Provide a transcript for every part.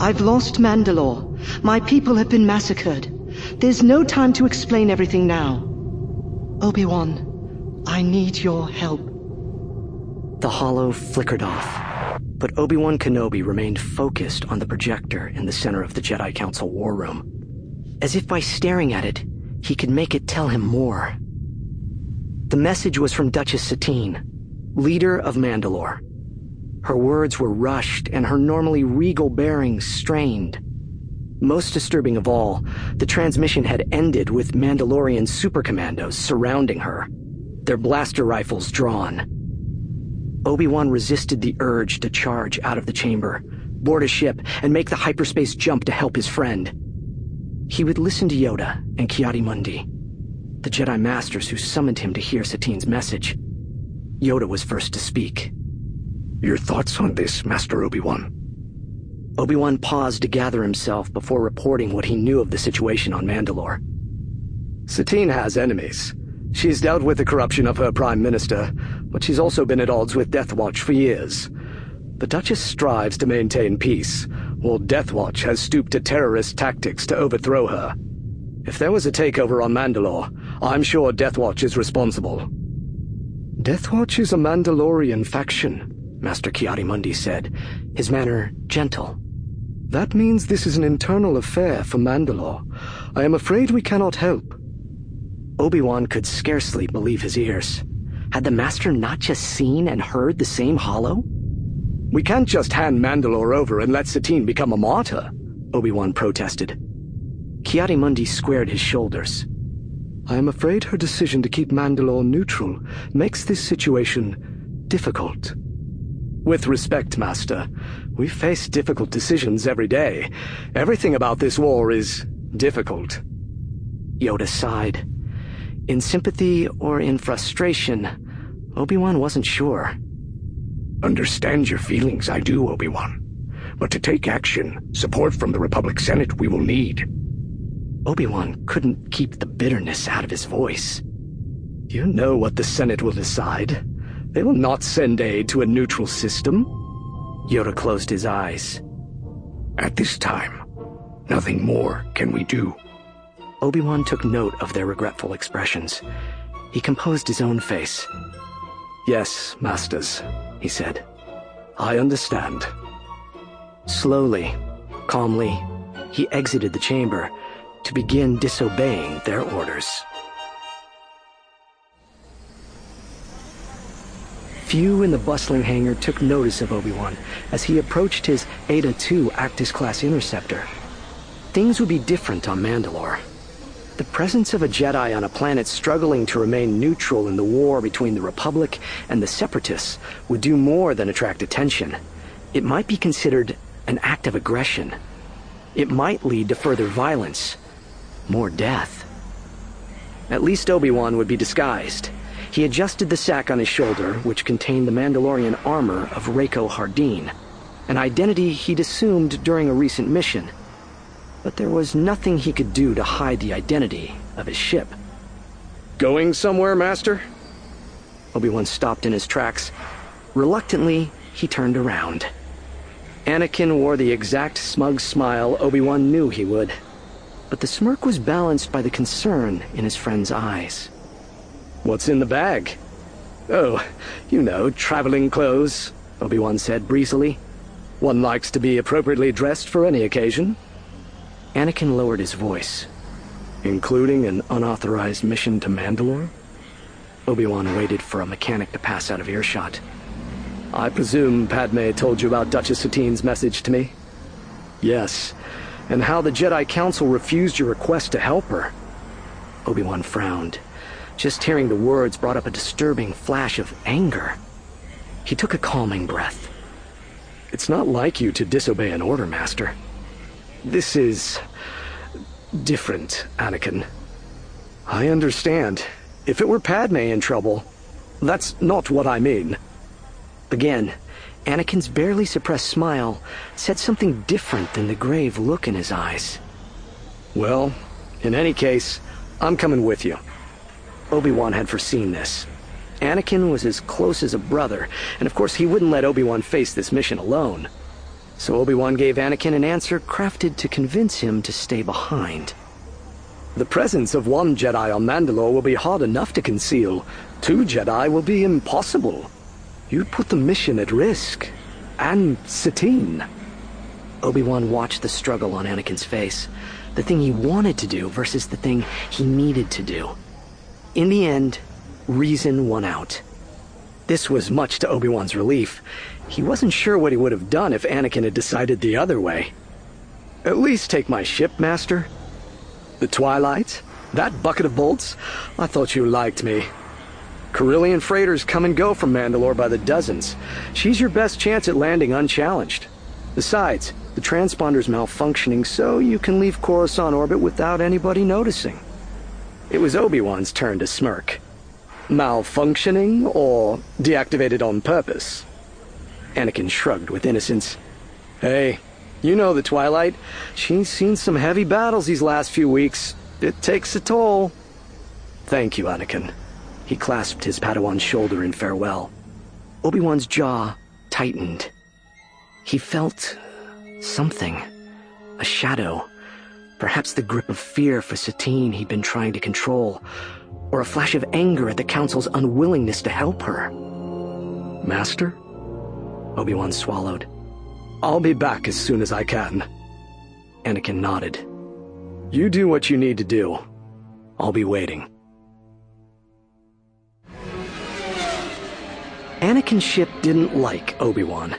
I've lost Mandalore. My people have been massacred. There's no time to explain everything now. Obi-Wan, I need your help. The holo flickered off, but Obi-Wan Kenobi remained focused on the projector in the center of the Jedi Council war room. As if by staring at it, he could make it tell him more. The message was from Duchess Satine, leader of Mandalore. Her words were rushed and her normally regal bearings strained. Most disturbing of all, the transmission had ended with Mandalorian supercommandos surrounding her, their blaster rifles drawn. Obi-Wan resisted the urge to charge out of the chamber, board a ship, and make the hyperspace jump to help his friend. He would listen to Yoda and Ki-Adi-Mundi, the Jedi Masters who summoned him to hear Satine's message. Yoda was first to speak. Your thoughts on this, Master Obi-Wan? Obi-Wan paused to gather himself before reporting what he knew of the situation on Mandalore. Satine has enemies. She's dealt with the corruption of her Prime Minister, but she's also been at odds with Death Watch for years. The Duchess strives to maintain peace, while Death Watch has stooped to terrorist tactics to overthrow her. If there was a takeover on Mandalore, I'm sure Death Watch is responsible. Death Watch is a Mandalorian faction, Master Ki-Adi-Mundi said, his manner gentle. That means this is an internal affair for Mandalore. I am afraid we cannot help. Obi-Wan could scarcely believe his ears. Had the Master not just seen and heard the same holo? We can't just hand Mandalore over and let Satine become a martyr, Obi-Wan protested. Ki-Adi-Mundi squared his shoulders. I am afraid her decision to keep Mandalore neutral makes this situation difficult. With respect, Master, we face difficult decisions every day. Everything about this war is difficult. Yoda sighed. In sympathy or in frustration, Obi-Wan wasn't sure. Understand your feelings, I do, Obi-Wan. But to take action, support from the Republic Senate we will need. Obi-Wan couldn't keep the bitterness out of his voice. You know what the Senate will decide. They will not send aid to a neutral system. Yoda closed his eyes. At this time, nothing more can we do. Obi-Wan took note of their regretful expressions. He composed his own face. Yes, Masters, he said. I understand. Slowly, calmly, he exited the chamber to begin disobeying their orders. Few in the bustling hangar took notice of Obi-Wan as he approached his Eta II Actis-class interceptor. Things would be different on Mandalore. The presence of a Jedi on a planet struggling to remain neutral in the war between the Republic and the Separatists would do more than attract attention. It might be considered an act of aggression. It might lead to further violence, more death. At least Obi-Wan would be disguised. He adjusted the sack on his shoulder, which contained the Mandalorian armor of Rako Hardeen, an identity he'd assumed during a recent mission. But there was nothing he could do to hide the identity of his ship. Going somewhere, Master? Obi-Wan stopped in his tracks. Reluctantly, he turned around. Anakin wore the exact smug smile Obi-Wan knew he would, but the smirk was balanced by the concern in his friend's eyes. What's in the bag? Oh, you know, traveling clothes, Obi-Wan said breezily. One likes to be appropriately dressed for any occasion. Anakin lowered his voice. Including an unauthorized mission to Mandalore? Obi-Wan waited for a mechanic to pass out of earshot. I presume Padme told you about Duchess Satine's message to me? Yes, and how the Jedi Council refused your request to help her. Obi-Wan frowned. Just hearing the words brought up a disturbing flash of anger. He took a calming breath. It's not like you to disobey an order, Master. This is different, Anakin. I understand. If it were Padme in trouble, that's not what I mean. Again, Anakin's barely suppressed smile said something different than the grave look in his eyes. Well, in any case, I'm coming with you. Obi-Wan had foreseen this. Anakin was as close as a brother, and of course he wouldn't let Obi-Wan face this mission alone. So Obi-Wan gave Anakin an answer crafted to convince him to stay behind. The presence of one Jedi on Mandalore will be hard enough to conceal. 2 Jedi will be impossible. You'd put the mission at risk. And Satine. Obi-Wan watched the struggle on Anakin's face. The thing he wanted to do versus the thing he needed to do. In the end, reason won out. This was much to Obi-Wan's relief. He wasn't sure what he would have done if Anakin had decided the other way. At least take my ship, Master. The Twilight? That bucket of bolts? I thought you liked me. Corellian freighters come and go from Mandalore by the dozens. She's your best chance at landing unchallenged. Besides, the transponder's malfunctioning, so you can leave Coruscant orbit without anybody noticing. It was Obi-Wan's turn to smirk. Malfunctioning, or deactivated on purpose? Anakin shrugged with innocence. Hey, you know the Twilight. She's seen some heavy battles these last few weeks. It takes a toll. Thank you, Anakin. He clasped his Padawan's shoulder in farewell. Obi-Wan's jaw tightened. He felt something. A shadow. Perhaps the grip of fear for Satine he'd been trying to control. Or a flash of anger at the Council's unwillingness to help her. Master? Obi-Wan swallowed. I'll be back as soon as I can. Anakin nodded. You do what you need to do. I'll be waiting. Anakin's ship didn't like Obi-Wan.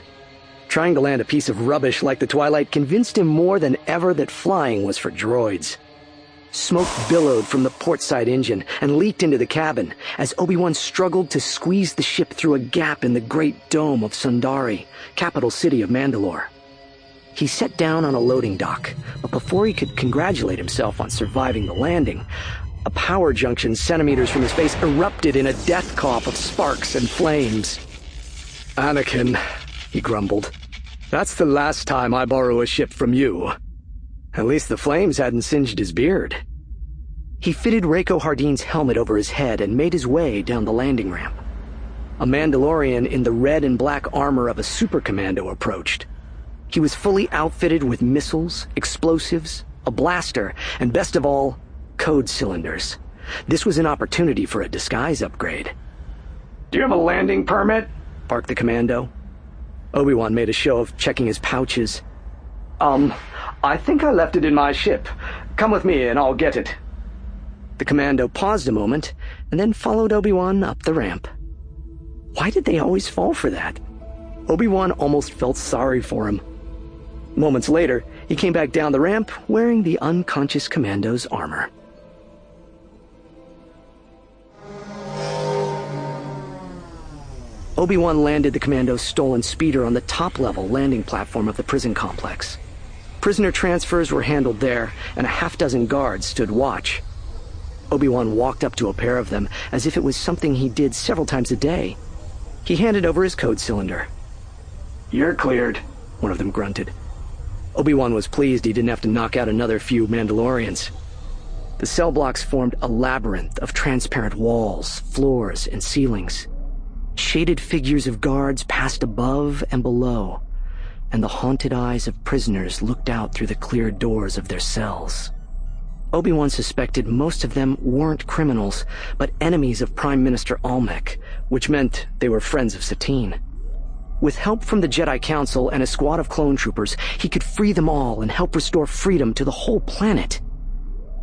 Trying to land a piece of rubbish like the Twilight convinced him more than ever that flying was for droids. Smoke billowed from the portside engine and leaked into the cabin as Obi-Wan struggled to squeeze the ship through a gap in the great dome of Sundari, capital city of Mandalore. He sat down on a loading dock, but before he could congratulate himself on surviving the landing, a power junction centimeters from his face erupted in a death cough of sparks and flames. Anakin, he grumbled. That's the last time I borrow a ship from you. At least the flames hadn't singed his beard. He fitted Reiko Hardeen's helmet over his head and made his way down the landing ramp. A Mandalorian in the red and black armor of a super commando approached. He was fully outfitted with missiles, explosives, a blaster, and best of all, code cylinders. This was an opportunity for a disguise upgrade. Do you have a landing permit? Barked the commando. Obi-Wan made a show of checking his pouches. I think I left it in my ship. Come with me and I'll get it. The commando paused a moment and then followed Obi-Wan up the ramp. Why did they always fall for that? Obi-Wan almost felt sorry for him. Moments later, he came back down the ramp wearing the unconscious commando's armor. Obi-Wan landed the commando's stolen speeder on the top-level landing platform of the prison complex. Prisoner transfers were handled there, and a half-dozen guards stood watch. Obi-Wan walked up to a pair of them as if it was something he did several times a day. He handed over his code cylinder. You're cleared, one of them grunted. Obi-Wan was pleased he didn't have to knock out another few Mandalorians. The cell blocks formed a labyrinth of transparent walls, floors, and ceilings. Shaded figures of guards passed above and below, and the haunted eyes of prisoners looked out through the clear doors of their cells. Obi-Wan suspected most of them weren't criminals, but enemies of Prime Minister Almec, which meant they were friends of Satine. With help from the Jedi Council and a squad of clone troopers, he could free them all and help restore freedom to the whole planet.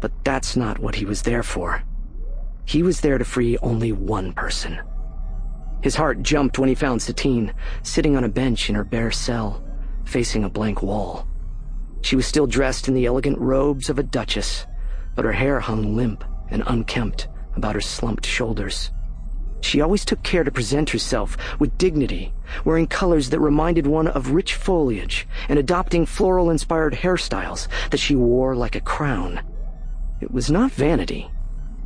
But that's not what he was there for. He was there to free only one person. His heart jumped when he found Satine, sitting on a bench in her bare cell, facing a blank wall. She was still dressed in the elegant robes of a duchess, but her hair hung limp and unkempt about her slumped shoulders. She always took care to present herself with dignity, wearing colors that reminded one of rich foliage and adopting floral-inspired hairstyles that she wore like a crown. It was not vanity,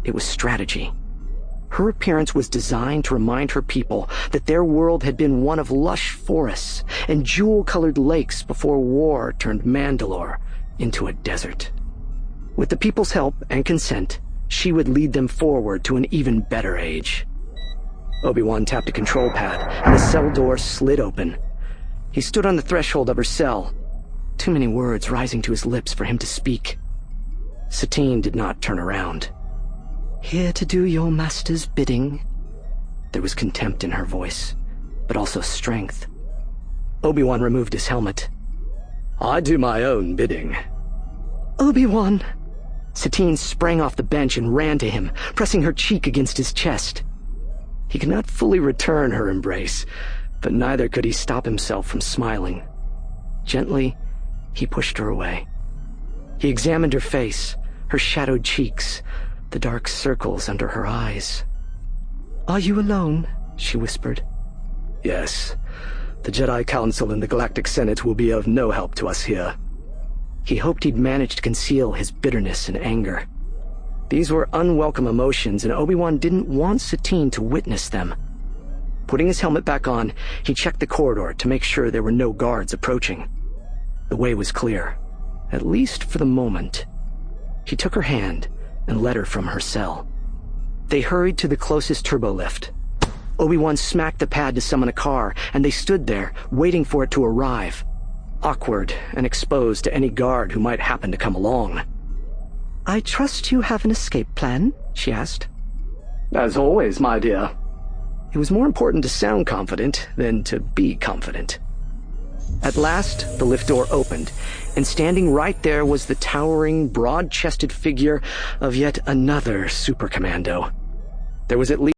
it was strategy. Her appearance was designed to remind her people that their world had been one of lush forests and jewel-colored lakes before war turned Mandalore into a desert. With the people's help and consent, she would lead them forward to an even better age. Obi-Wan tapped a control pad, and the cell door slid open. He stood on the threshold of her cell, too many words rising to his lips for him to speak. Satine did not turn around. "Here to do your master's bidding?" There was contempt in her voice, but also strength. Obi-Wan removed his helmet. "I do my own bidding." "Obi-Wan!" Satine sprang off the bench and ran to him, pressing her cheek against his chest. He could not fully return her embrace, but neither could he stop himself from smiling. Gently, he pushed her away. He examined her face, her shadowed cheeks, the dark circles under her eyes. "Are you alone?" she whispered. "Yes. The Jedi Council and the Galactic Senate will be of no help to us here." He hoped he'd managed to conceal his bitterness and anger. These were unwelcome emotions, and Obi-Wan didn't want Satine to witness them. Putting his helmet back on, he checked the corridor to make sure there were no guards approaching. The way was clear, at least for the moment. He took her hand and led her from her cell. They hurried to the closest turbolift. Obi-Wan smacked the pad to summon a car, and they stood there, waiting for it to arrive, awkward and exposed to any guard who might happen to come along. "I trust you have an escape plan?" she asked. "As always, my dear." It was more important to sound confident than to be confident. At last, the lift door opened, and standing right there was the towering, broad-chested figure of yet another super commando. There was at least